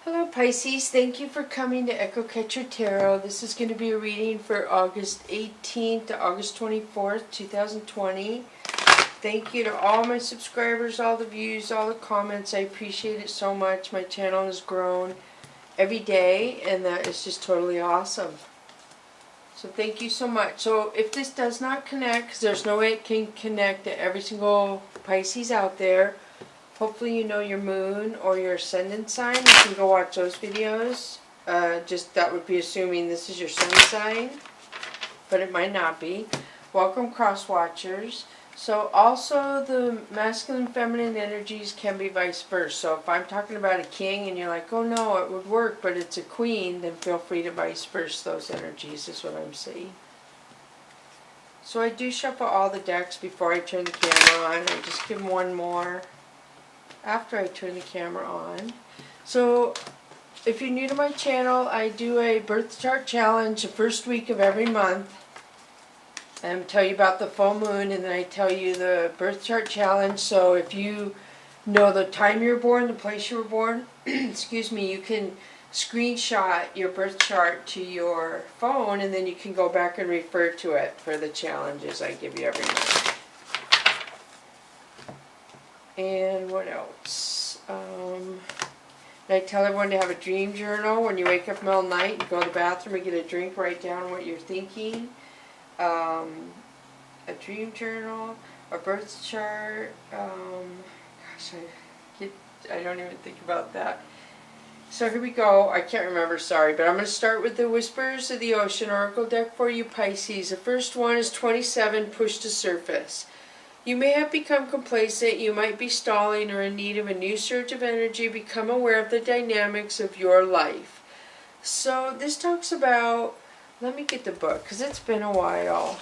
Hello Pisces, thank you for coming to Echo Catcher Tarot. This is going to be a reading for August 18th to August 24th, 2020. Thank you to all my subscribers, all the views, all the comments. I appreciate it so much. My channel has grown every day and that is just totally awesome. So thank you so much. So if this does not connect, because there's no way it can connect to every single Pisces out there, hopefully you know your moon or your ascendant sign. You can go watch those videos. Just that would be assuming this is your sun sign, but it might not be. Welcome cross watchers. So also the masculine feminine energies can be vice versa. So if I'm talking about a king and you're like, oh no, it would work, but it's a queen, then feel free to vice versa those energies is what I'm saying. So I do shuffle all the decks before I turn the camera on. I just give them one more after I turn the camera on. So if you're new to my channel, I do a birth chart challenge the first week of every month. I tell you about the full moon and then I tell you the birth chart challenge. So if you know the time you were born, the place you were born, excuse me, you can screenshot your birth chart to your phone and then you can go back and refer to it for the challenges I give you every month. And what else? I tell everyone to have a dream journal. When you wake up in the middle of the night, you go to the bathroom and get a drink, write down what you're thinking. A dream journal, a birth chart. Gosh, I don't even think about that. So here we go. I can't remember, sorry, but I'm going to start with the Whispers of the Ocean Oracle deck for you Pisces. The first one is 27, Push to Surface. You may have become complacent, you might be stalling or in need of a new surge of energy. Become aware of the dynamics of your life. So this talks about, let me get the book because it's been a while.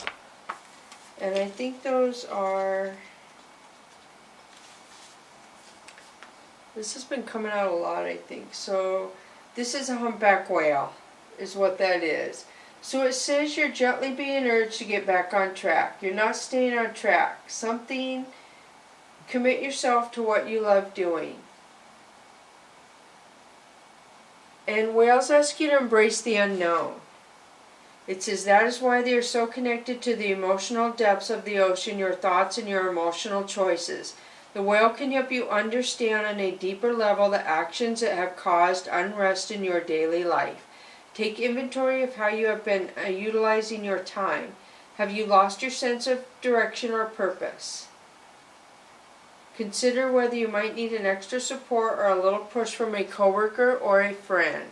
And I think those are, this has been coming out a lot I think. So this is a humpback whale is what that is. So it says you're gently being urged to get back on track. You're not staying on track. Commit yourself to what you love doing. And whales ask you to embrace the unknown. It says that is why they are so connected to the emotional depths of the ocean, your thoughts and your emotional choices. The whale can help you understand on a deeper level the actions that have caused unrest in your daily life. Take inventory of how you have been utilizing your time. Have you lost your sense of direction or purpose? Consider whether you might need an extra support or a little push from a coworker or a friend.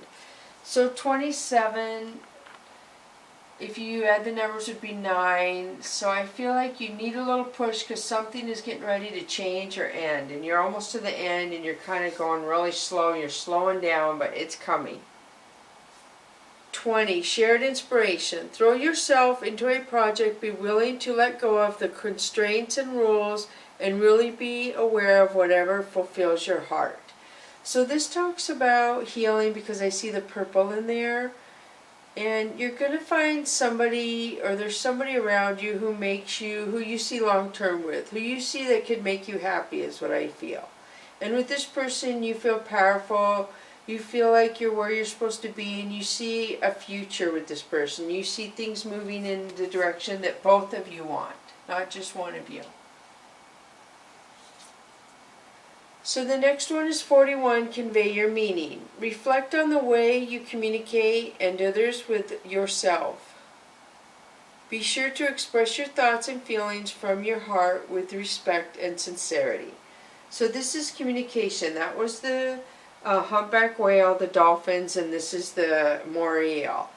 So 27, if you add the numbers, would be 9. So I feel like you need a little push because something is getting ready to change or end. And you're almost to the end and you're kind of going really slow. You're slowing down, but it's coming. 20. Shared inspiration. Throw yourself into a project. Be willing to let go of the constraints and rules and really be aware of whatever fulfills your heart. So this talks about healing because I see the purple in there. And you're going to find somebody, or there's somebody around you who you see long term with, who you see that could make you happy is what I feel. And with this person you feel powerful. You feel like you're where you're supposed to be and you see a future with this person. You see things moving in the direction that both of you want, not just one of you. So the next one is 41, Convey your meaning. Reflect on the way you communicate and others with yourself. Be sure to express your thoughts and feelings from your heart with respect and sincerity. So this is communication. That was the humpback whale, the dolphins, and this is the moray eel,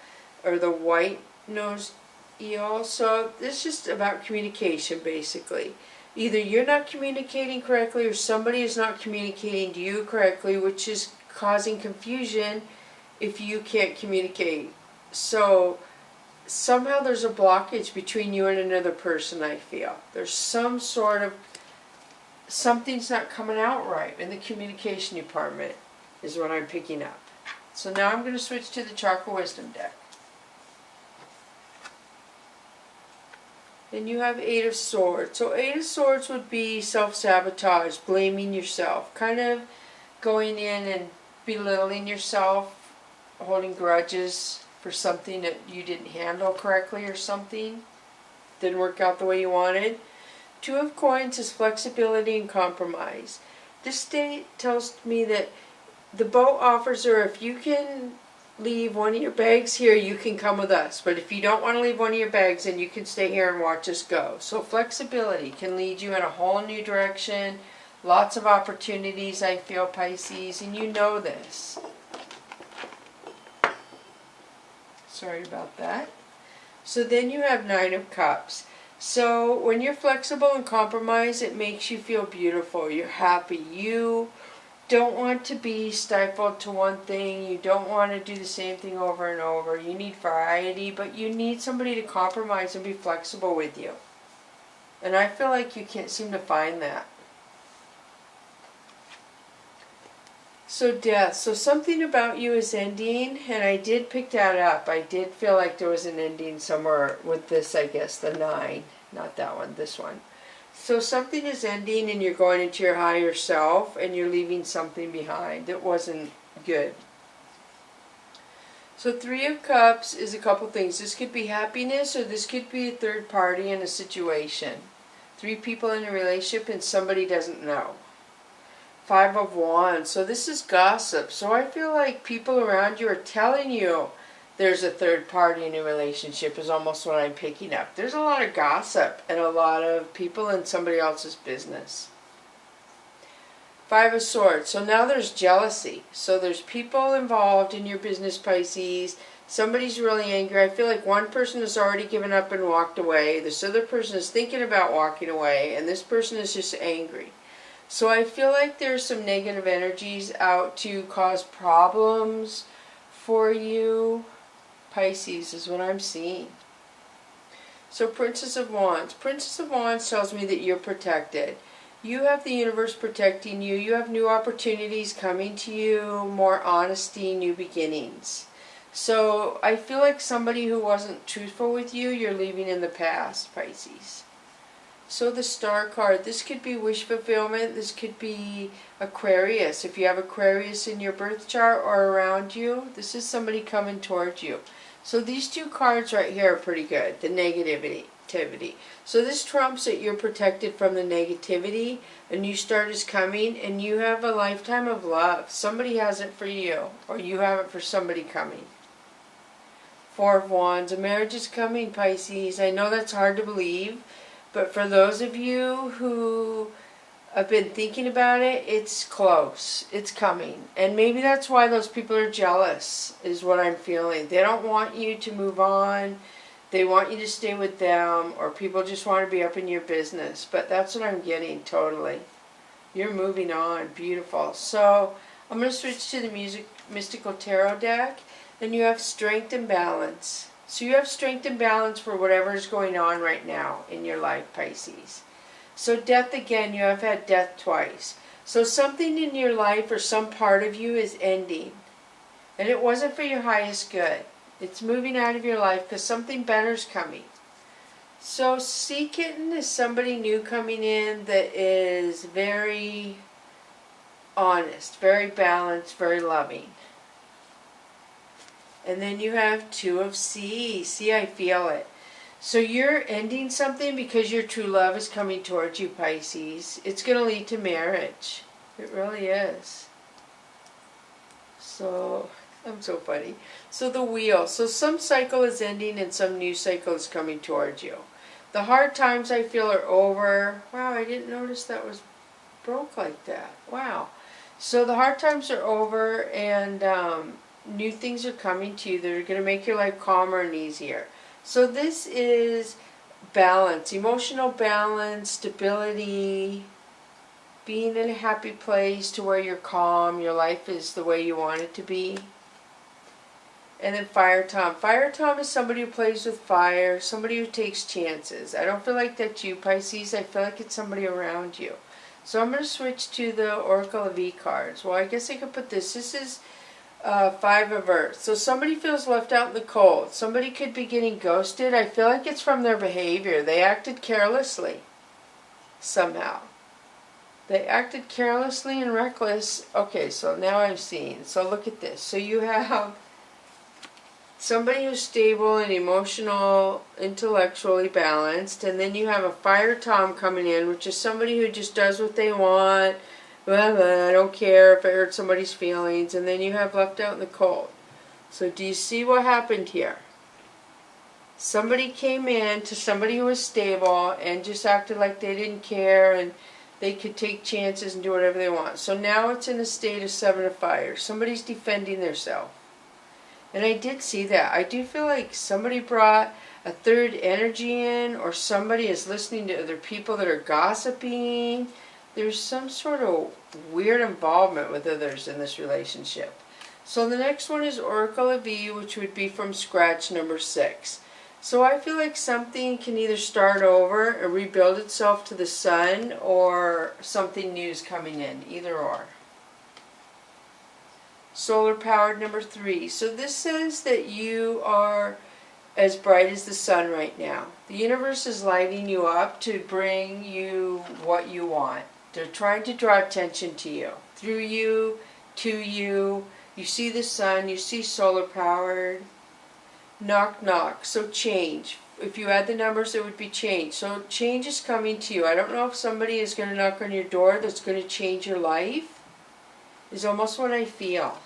or the white-nosed eel. So this is just about communication, basically. Either you're not communicating correctly or somebody is not communicating to you correctly, which is causing confusion if you can't communicate. So somehow there's a blockage between you and another person, I feel. There's some sort of, something's not coming out right in the communication department is what I'm picking up. So now I'm going to switch to the Chakra Wisdom deck. Then you have 8 of Swords. So 8 of Swords would be self-sabotage, blaming yourself, kind of going in and belittling yourself, holding grudges for something that you didn't handle correctly or something. Didn't work out the way you wanted. Two of Coins is flexibility and compromise. This day tells me that the boat offers are, if you can leave one of your bags here, you can come with us. But if you don't want to leave one of your bags, then you can stay here and watch us go. So flexibility can lead you in a whole new direction. Lots of opportunities, I feel, Pisces, and you know this. Sorry about that. So then you have Nine of Cups. So when you're flexible and compromise, it makes you feel beautiful. You're happy. You don't want to be stifled to one thing. You don't want to do the same thing over and over. You need variety, but you need somebody to compromise and be flexible with you. And I feel like you can't seem to find that. So Death. So something about you is ending, and I did pick that up. I did feel like there was an ending somewhere with this, I guess, the 9. Not that one, this one. So something is ending and you're going into your higher self and you're leaving something behind that wasn't good. So Three of Cups is a couple things. This could be happiness or this could be a third party in a situation. 3 people in a relationship and somebody doesn't know. 5 of Wands. So this is gossip. So I feel like people around you are telling you there's a third party in a relationship is almost what I'm picking up. There's a lot of gossip and a lot of people in somebody else's business. 5 of Swords. So now there's jealousy. So there's people involved in your business, Pisces. Somebody's really angry. I feel like one person has already given up and walked away. This other person is thinking about walking away. And this person is just angry. So I feel like there's some negative energies out to cause problems for you. Pisces is what I'm seeing. So Princess of Wands. Princess of Wands tells me that you're protected. You have the universe protecting you. You have new opportunities coming to you, more honesty, new beginnings. So I feel like somebody who wasn't truthful with you, you're leaving in the past, Pisces. So the Star card, this could be wish fulfillment. This could be Aquarius. If you have Aquarius in your birth chart or around you, this is somebody coming towards you. So these 2 cards right here are pretty good, the negativity. So this trumps that you're protected from the negativity. A new start is coming and you have a lifetime of love. Somebody has it for you or you have it for somebody coming. 4 of Wands, a marriage is coming, Pisces. I know that's hard to believe, but for those of you who have been thinking about it, it's close. It's coming. And maybe that's why those people are jealous, is what I'm feeling. They don't want you to move on. They want you to stay with them, or people just want to be up in your business. But that's what I'm getting, totally. You're moving on. Beautiful. So I'm going to switch to the Mystical Tarot deck. And you have Strength and Balance. So you have strength and balance for whatever is going on right now in your life, Pisces. So Death again, you have had death twice. So something in your life or some part of you is ending. And it wasn't for your highest good. It's moving out of your life because something better is coming. So Sea Kitten is somebody new coming in that is very honest, very balanced, very loving. And then you have Two of Sea. See, I feel it. So you're ending something because your true love is coming towards you, Pisces. It's going to lead to marriage. It really is. So, I'm so funny. So the Wheel. So some cycle is ending and some new cycle is coming towards you. The hard times I feel are over. Wow, I didn't notice that was broke like that. Wow. So the hard times are over and new things are coming to you that are going to make your life calmer and easier. So this is balance, emotional balance, stability, being in a happy place to where you're calm, your life is the way you want it to be. And then Fire Tom. Fire Tom is somebody who plays with fire, somebody who takes chances. I don't feel like that's you, Pisces. I feel like it's somebody around you. So I'm going to switch to the Oracle of E cards. Well, I guess I could put this. This is 5 of Earth. So somebody feels left out in the cold. Somebody could be getting ghosted. I feel like it's from their behavior. They acted carelessly somehow. They acted carelessly and reckless. Okay, so now I'm seeing. So look at this. So you have somebody who's stable and emotional, intellectually balanced, and then you have a fire tom coming in, which is somebody who just does what they want. Blah, blah, I don't care if it hurts somebody's feelings. And then you have left out in the cold. So do you see what happened here? Somebody came in to somebody who was stable and just acted like they didn't care and they could take chances and do whatever they want. So now it's in a state of 7 of fire. Somebody's defending themselves. And I did see that. I do feel like somebody brought a third energy in, or somebody is listening to other people that are gossiping. There's some sort of weird involvement with others in this relationship. So the next one is Oracle of E, which would be from scratch number 6. So I feel like something can either start over and rebuild itself to the sun, or something new is coming in, either or. Solar powered number 3. So this says that you are as bright as the sun right now. The universe is lighting you up to bring you what you want. They're trying to draw attention to you, through you, to you. You see the sun, you see solar powered. Knock, knock. So change. If you add the numbers, it would be change. So change is coming to you. I don't know if somebody is going to knock on your door that's going to change your life. Is almost what I feel.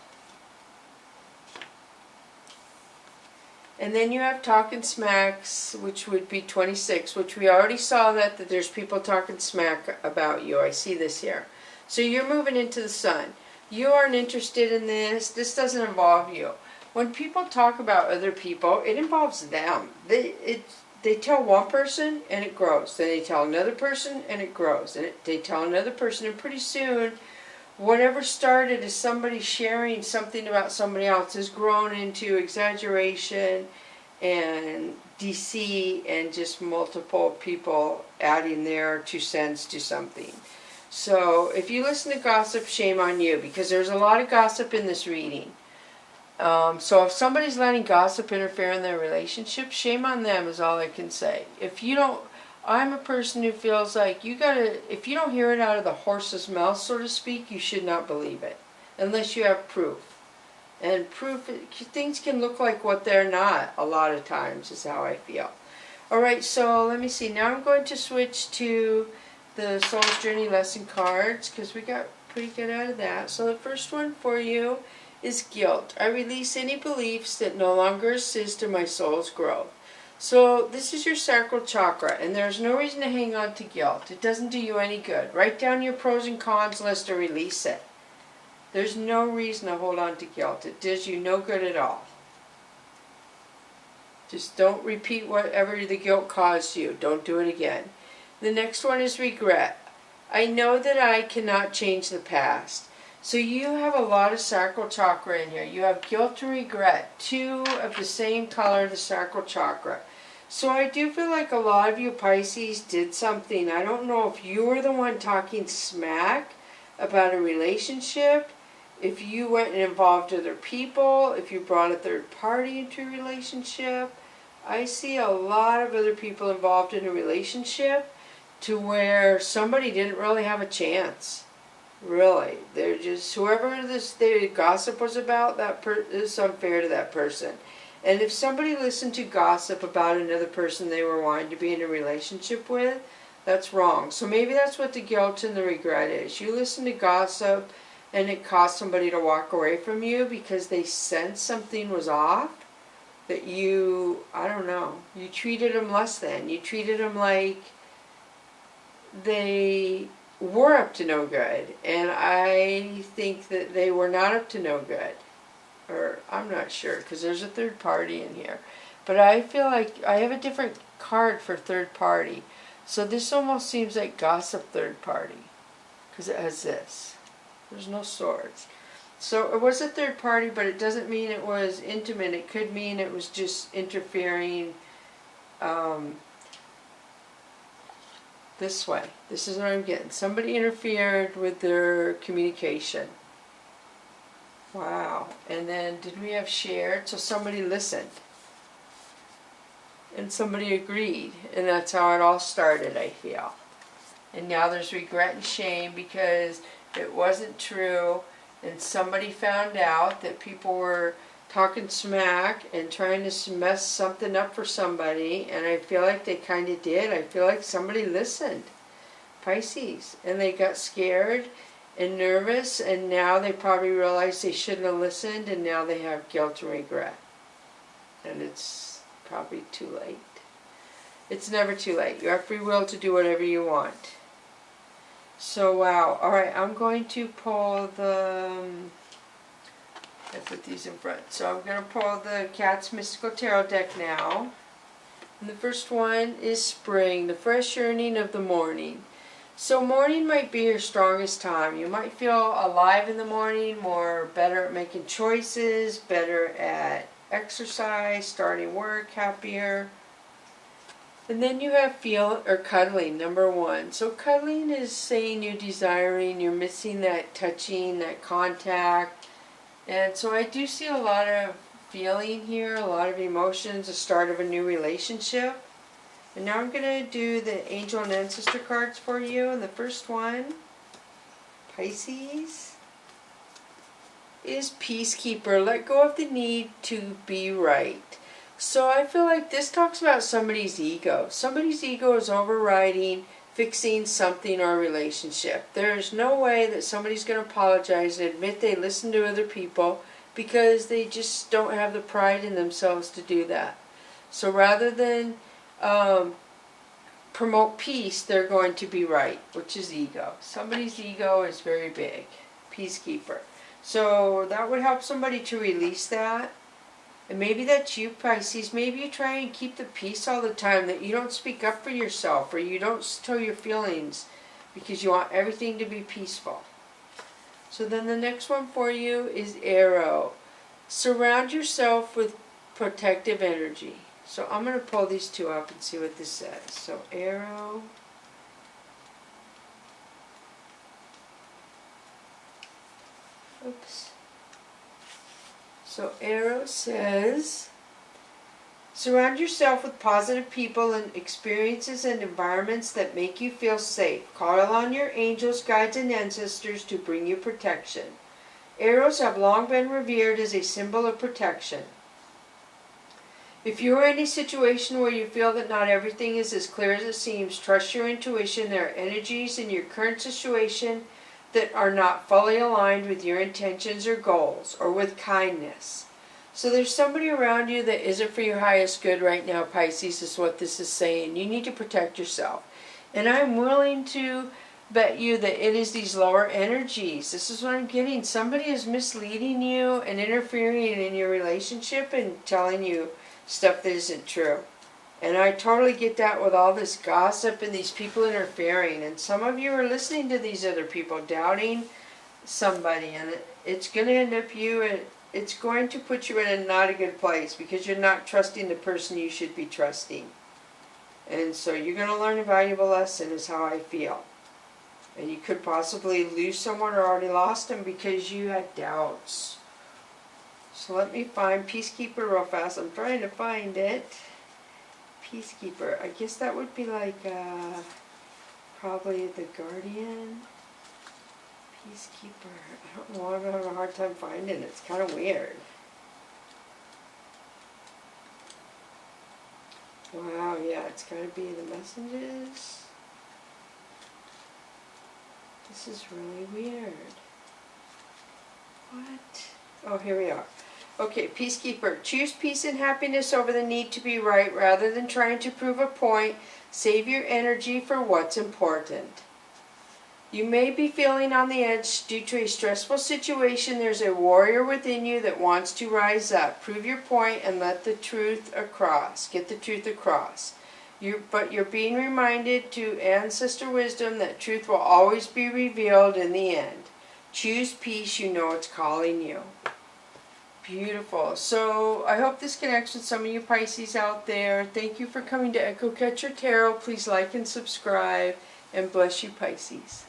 And then you have talking smacks, which would be 26, which we already saw that there's people talking smack about you. I see this here. So you're moving into the sun. You aren't interested in this. This doesn't involve you. When people talk about other people, it involves them. They tell one person and it grows. Then they tell another person and it grows. And they tell another person, and pretty soon, whatever started as somebody sharing something about somebody else has grown into exaggeration and deceit, and just multiple people adding their 2 cents to something. So if you listen to gossip, shame on you, because there's a lot of gossip in this reading. So if somebody's letting gossip interfere in their relationship, shame on them is all I can say. If you don't, I'm a person who feels like if you don't hear it out of the horse's mouth, so to speak, you should not believe it, unless you have proof. And proof, things can look like what they're not a lot of times, is how I feel. Alright, so let me see. Now I'm going to switch to the Soul's Journey lesson cards, because we got pretty good out of that. So the first one for you is guilt. I release any beliefs that no longer assist in my soul's growth. So this is your sacral chakra, and there's no reason to hang on to guilt. It doesn't do you any good. Write down your pros and cons list or release it. There's no reason to hold on to guilt. It does you no good at all. Just don't repeat whatever the guilt caused you. Don't do it again. The next one is regret. I know that I cannot change the past. So you have a lot of sacral chakra in here. You have guilt and regret, 2 of the same color, the sacral chakra. So I do feel like a lot of you Pisces did something. I don't know if you were the one talking smack about a relationship, if you went and involved other people, if you brought a third party into a relationship. I see a lot of other people involved in a relationship to where somebody didn't really have a chance. Really, they're just, whoever the gossip was about, that is unfair to that person. And if somebody listened to gossip about another person they were wanting to be in a relationship with, that's wrong. So maybe that's what the guilt and the regret is. You listen to gossip and it caused somebody to walk away from you because they sensed something was off, that you, I don't know, you treated them less than. You treated them like they were up to no good, and I think that they were not up to no good, or I'm not sure, because there's a third party in here, but I feel like I have a different card for third party, so this almost seems like gossip third party, because it has this. There's no swords. So it was a third party, but it doesn't mean it was intimate. It could mean it was just interfering this way. This is what I'm getting. Somebody interfered with their communication. Wow. And then did we have shared? So somebody listened. And somebody agreed. And that's how it all started, I feel. And now there's regret and shame because it wasn't true and somebody found out that people were talking smack and trying to mess something up for somebody, and I feel like they kind of did. I feel like somebody listened, Pisces, and they got scared and nervous, and now they probably realized they shouldn't have listened, and now they have guilt and regret. And it's probably too late. It's never too late. You have free will to do whatever you want. So, wow. Alright, I'm going to pull the... I put these in front. So I'm going to pull the Cat's Mystical Tarot deck now. And the first one is Spring, the fresh yearning of the morning. So morning might be your strongest time. You might feel alive in the morning, better at making choices, better at exercise, starting work, happier. And then you have cuddling, number one. So cuddling is saying you're desiring, you're missing that touching, that contact. And so I do see a lot of feeling here, a lot of emotions, the start of a new relationship. And now I'm going to do the Angel and Ancestor cards for you. And the first one, Pisces, is Peacekeeper. Let go of the need to be right. So I feel like this talks about somebody's ego. Somebody's ego is overriding, fixing something or a relationship. There's no way that somebody's going to apologize and admit they listened to other people because they just don't have the pride in themselves to do that. So rather than promote peace, they're going to be right, which is ego. Somebody's ego is very big. Peacekeeper. So that would help somebody to release that. And maybe that's you, Pisces. Maybe you try and keep the peace all the time, that you don't speak up for yourself or you don't tell your feelings because you want everything to be peaceful. So then the next one for you is Arrow. Surround yourself with protective energy. So I'm going to pull these two up and see what this says. So Arrow. Oops. So Arrow says, surround yourself with positive people and experiences and environments that make you feel safe. Call on your angels, guides, and ancestors to bring you protection. Arrows have long been revered as a symbol of protection. If you are in a situation where you feel that not everything is as clear as it seems, trust your intuition. There are energies in your current situation that are not fully aligned with your intentions or goals, or with kindness. So there's somebody around you that isn't for your highest good right now, Pisces, is what this is saying. You need to protect yourself. And I'm willing to bet you that it is these lower energies. This is what I'm getting. Somebody is misleading you and interfering in your relationship and telling you stuff that isn't true. And I totally get that with all this gossip and these people interfering. And some of you are listening to these other people, doubting somebody. And it's going to end up it's going to put you in a not a good place because you're not trusting the person you should be trusting. And so you're going to learn a valuable lesson is how I feel. And you could possibly lose someone or already lost them because you had doubts. So let me find Peacekeeper real fast. I'm trying to find it. Peacekeeper. I guess that would be like probably the Guardian. Peacekeeper. I don't know. I'm having a hard time finding it. It's kind of weird. Wow, yeah, it's got to be the messages. This is really weird. What? Oh, here we are. Okay, Peacekeeper. Choose peace and happiness over the need to be right rather than trying to prove a point. Save your energy for what's important. You may be feeling on the edge due to a stressful situation. There's a warrior within you that wants to rise up. Prove your point and let the truth across. Get the truth across. But you're being reminded to ancestor wisdom that truth will always be revealed in the end. Choose peace. You know it's calling you. Beautiful. So I hope this connects with some of you Pisces out there. Thank you for coming to Echo Catcher Tarot. Please like and subscribe. And bless you, Pisces.